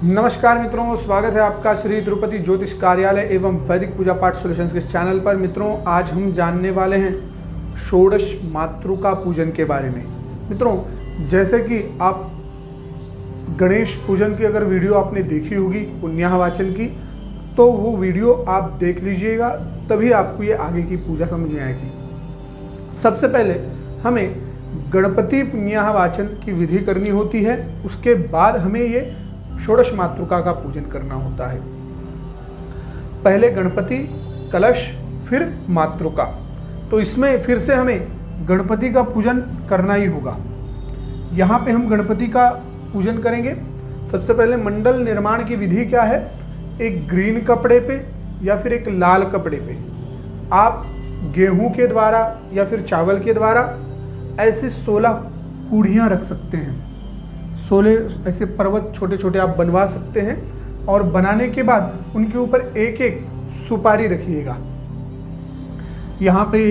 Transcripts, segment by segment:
नमस्कार मित्रों, स्वागत है आपका श्री तिरुपति ज्योतिष कार्यालय एवं वैदिक पूजा पाठ सॉल्यूशंस के इस चैनल पर। मित्रों, आज हम जानने वाले हैं षोडश मातृका पूजन के बारे में। मित्रों, जैसे कि आप गणेश पूजन की अगर वीडियो आपने देखी होगी पुण्याह वाचन की, तो वो वीडियो आप देख लीजिएगा, तभी आपको ये आगे की पूजा समझ में आएगी। सबसे पहले हमें गणपति पुण्याह वाचन की विधि करनी होती है, उसके बाद हमें ये षोडश मातृका का पूजन करना होता है। पहले गणपति, कलश, फिर मातृका। तो इसमें फिर से हमें गणपति का पूजन करना ही होगा। यहाँ पे हम गणपति का पूजन करेंगे। सबसे पहले मंडल निर्माण की विधि क्या है? एक ग्रीन कपड़े पे या फिर एक लाल कपड़े पे आप गेहूं के द्वारा या फिर चावल के द्वारा ऐसे 16 कूढ़ियाँ रख सकते हैं। 16 ऐसे पर्वत छोटे छोटे आप बनवा सकते हैं और बनाने के बाद उनके ऊपर एक एक सुपारी रखिएगा। यहाँ पे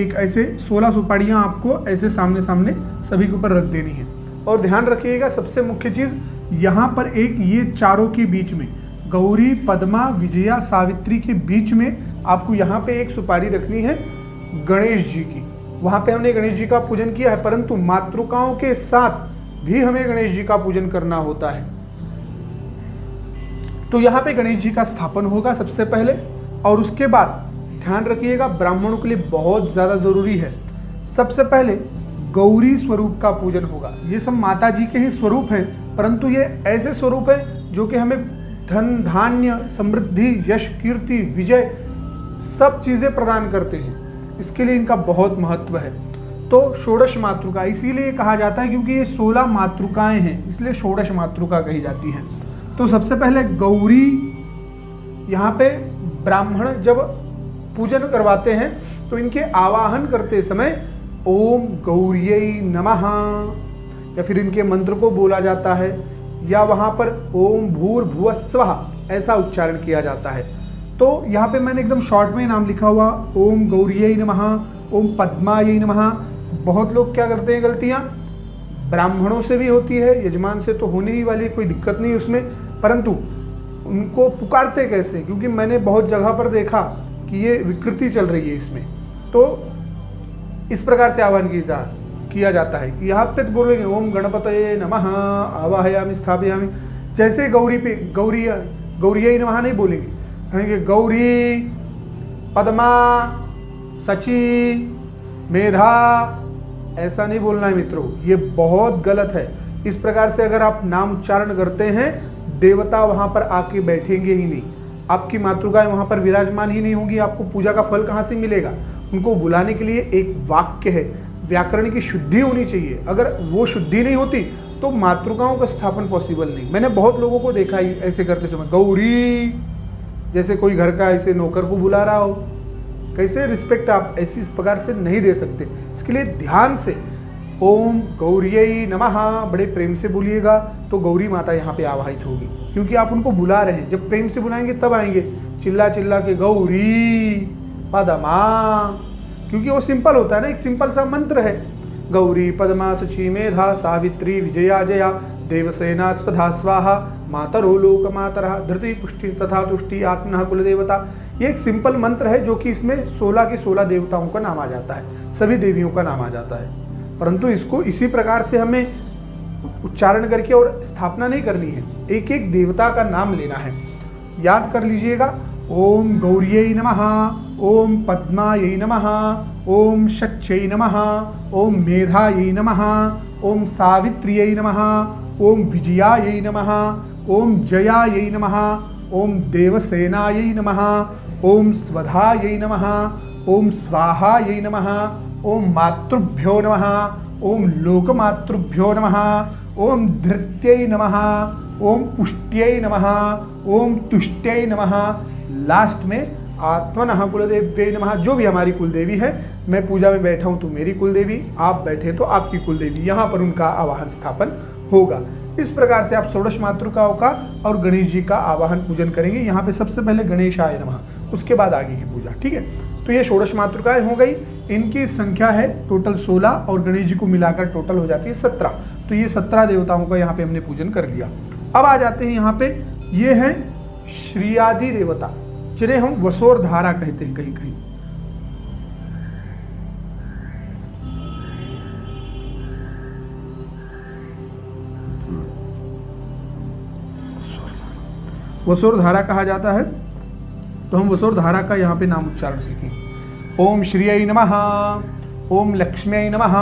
एक ऐसे 16 सुपारियाँ आपको ऐसे सामने सामने सभी के ऊपर रख देनी है। और ध्यान रखिएगा, सबसे मुख्य चीज़ यहाँ पर एक ये चारों के बीच में गौरी, पद्मा, विजया, सावित्री के बीच में आपको यहाँ पे एक सुपारी रखनी है गणेश जी की। वहाँ पे हमने गणेश जी का पूजन किया है, परंतु मातृकाओं के साथ भी हमें गणेश जी का पूजन करना होता है। तो यहाँ पे गणेश जी का स्थापन होगा सबसे पहले, और उसके बाद ध्यान रखिएगा, ब्राह्मणों के लिए बहुत ज़्यादा ज़रूरी है, सबसे पहले गौरी स्वरूप का पूजन होगा। ये सब माता जी के ही स्वरूप हैं, परंतु ये ऐसे स्वरूप हैं जो कि हमें धन, धान्य, समृद्धि, यश, कीर्ति, विजय सब चीज़ें प्रदान करते हैं। इसके लिए इनका बहुत महत्व है। तो षोडश मातृका इसीलिए कहा जाता है क्योंकि ये 16 मातृकाएं हैं, इसलिए षोडश मातृका कही जाती है। तो सबसे पहले गौरी, यहाँ पे ब्राह्मण जब पूजन करवाते हैं तो इनके आवाहन करते समय ओम गौर्यै नमः या फिर इनके मंत्र को बोला जाता है, या वहाँ पर ओम भूर्भुवः स्वः ऐसा उच्चारण किया जाता है। तो यहाँ पे मैंने एकदम शॉर्ट में नाम लिखा हुआ, ओम गौर्यै नमः, ओम पद्मायै नमः। बहुत लोग क्या करते हैं गलतियाँ, ब्राह्मणों से भी होती है, यजमान से तो होने ही वाली, कोई दिक्कत नहीं उसमें, परंतु उनको पुकारते कैसे? क्योंकि मैंने बहुत जगह पर देखा कि ये विकृति चल रही है इसमें। तो इस प्रकार से आह्वान किया जाता है कि यहाँ पे तो बोलेंगे ओम गणपतये नमः आवाहयामि स्थापयामि। जैसे गौरी पे गौर्यै नमः नहीं बोलेंगे, कहेंगे गौरी, पद्मा, सची, मेधा, ऐसा नहीं बोलना है मित्रों, ये बहुत गलत है। इस प्रकार से अगर आप नाम उच्चारण करते हैं, देवता वहाँ पर आके बैठेंगे ही नहीं, आपकी मातृकाएं वहाँ पर विराजमान ही नहीं होंगी, आपको पूजा का फल कहाँ से मिलेगा? उनको बुलाने के लिए एक वाक्य है, व्याकरण की शुद्धि होनी चाहिए। अगर वो शुद्धि नहीं होती तो मातृकाओं का स्थापन पॉसिबल नहीं। मैंने बहुत लोगों को देखा ही ऐसे करते समय, गौरी, जैसे कोई घर का ऐसे नौकर को बुला रहा हो। कैसे रिस्पेक्ट आप ऐसी इस प्रकार से नहीं दे सकते। इसके लिए ध्यान से ओम गौर्यै नमः बड़े प्रेम से बोलिएगा, तो गौरी माता यहाँ पे आवाहित होगी, क्योंकि आप उनको बुला रहे हैं। जब प्रेम से बुलाएंगे तब आएंगे, चिल्ला चिल्ला के गौरी पद्मा, क्योंकि वो सिंपल होता है ना, एक सिंपल सा मंत्र है, गौरी पद्मा सची मेधा सावित्री विजया जया देवसेना स्वधा स्वाहा मातरो लोक मातरः धृति पुष्टि तथा तुष्टि आत्मनः कुलदेवता। ये एक सिंपल मंत्र है जो कि इसमें 16 के 16 देवताओं का नाम आ जाता है, सभी देवियों का नाम आ जाता है, परंतु इसको इसी प्रकार से हमें उच्चारण करके और स्थापना नहीं करनी है, एक एक देवता का नाम लेना है। याद कर लीजिएगा, ओम गौर्यै नमः, ओम पद्मायै नमः, ओम शच्यै नमः, ओम मेधायै नमः, ओम सावित्र्यै नमः, ओम विजयायै नमः, ओम जयायै नमः, ओम देवसेनायै नमः, ओम स्वधायै नमः, ओम स्वाहायै नमः, ओम मातृभ्यो नमः, ओम लोकमातृभ्यो नमः, ओम धृत्यै नमः, ओम पुष्ट्यै नमः, ओम तुष्ट्यै नमः। लास्ट में आत्मनः कुलदेव्यै नमः। जो भी हमारी कुलदेवी है, मैं पूजा में बैठा हूँ तो मेरी कुलदेवी, आप बैठे तो आपकी कुलदेवी, यहाँ पर उनका आवाहन स्थापन होगा। इस प्रकार से आप षोडश मातृकाओं का और गणेश जी का आवाहन पूजन करेंगे। यहाँ पे सबसे पहले गणेशाय नमः, उसके बाद आगे की पूजा। ठीक है, तो ये षोडश मातृकाएं हो गई। इनकी संख्या है टोटल 16 और गणेश जी को मिलाकर टोटल हो जाती है 17। तो ये 17 देवताओं का यहाँ पे हमने पूजन कर लिया। अब आ जाते हैं यहाँ पे, ये हैं श्रीयादि देवता, जिन्हें हम वसोर धारा कहते हैं कहीं कहीं। वसोर धारा कहा जाता है, तो हम वसोर धारा का यहाँ पे नाम उच्चारण सीखें। ओम श्रीयै नमः, ओम लक्ष्म्यै नमः,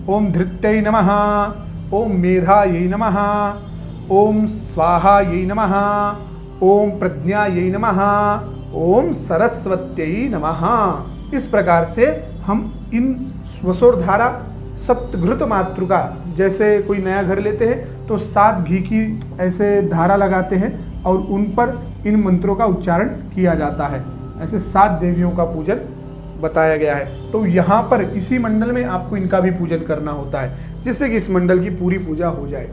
ओम धृत्यै नमः, ओम मेधायै नमः, ओम स्वाहायै नमः, ओम प्रज्ञायै नमः, ओम सरस्वत्यै नमः। इस प्रकार से हम इन वसोर धारा सप्तघृत मातृका, जैसे कोई नया घर लेते हैं तो 7 घी की ऐसे धारा लगाते हैं और उन पर इन मंत्रों का उच्चारण किया जाता है। ऐसे 7 देवियों का पूजन बताया गया है। तो यहाँ पर इसी मंडल में आपको इनका भी पूजन करना होता है, जिससे कि इस मंडल की पूरी पूजा हो जाए।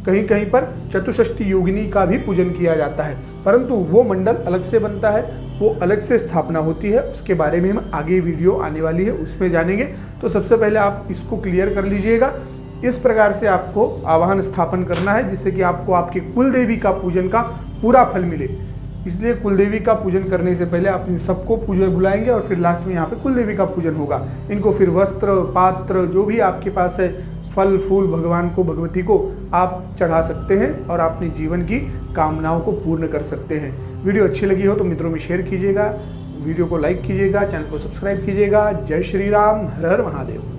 कहीं कहीं पर चतुष्षष्ठी योगिनी का भी पूजन किया जाता है, परंतु वो मंडल अलग से बनता है, वो अलग से स्थापना होती है। उसके बारे में हम आगे वीडियो आने वाली है, उसमें जानेंगे। तो सबसे पहले आप इसको क्लियर कर लीजिएगा। इस प्रकार से आपको आवाहन स्थापन करना है, जिससे कि आपको आपके कुल देवी का पूजन का पूरा फल मिले। इसलिए कुलदेवी का पूजन करने से पहले आप इन सबको पूजन बुलाएंगे और फिर लास्ट में यहाँ पे कुलदेवी का पूजन होगा। इनको फिर वस्त्र, पात्र, जो भी आपके पास है, फल फूल, भगवान को, भगवती को आप चढ़ा सकते हैं और अपने जीवन की कामनाओं को पूर्ण कर सकते हैं। वीडियो अच्छी लगी हो तो मित्रों में शेयर कीजिएगा, वीडियो को लाइक कीजिएगा, चैनल को सब्सक्राइब कीजिएगा। जय श्री राम, हर हर महादेव।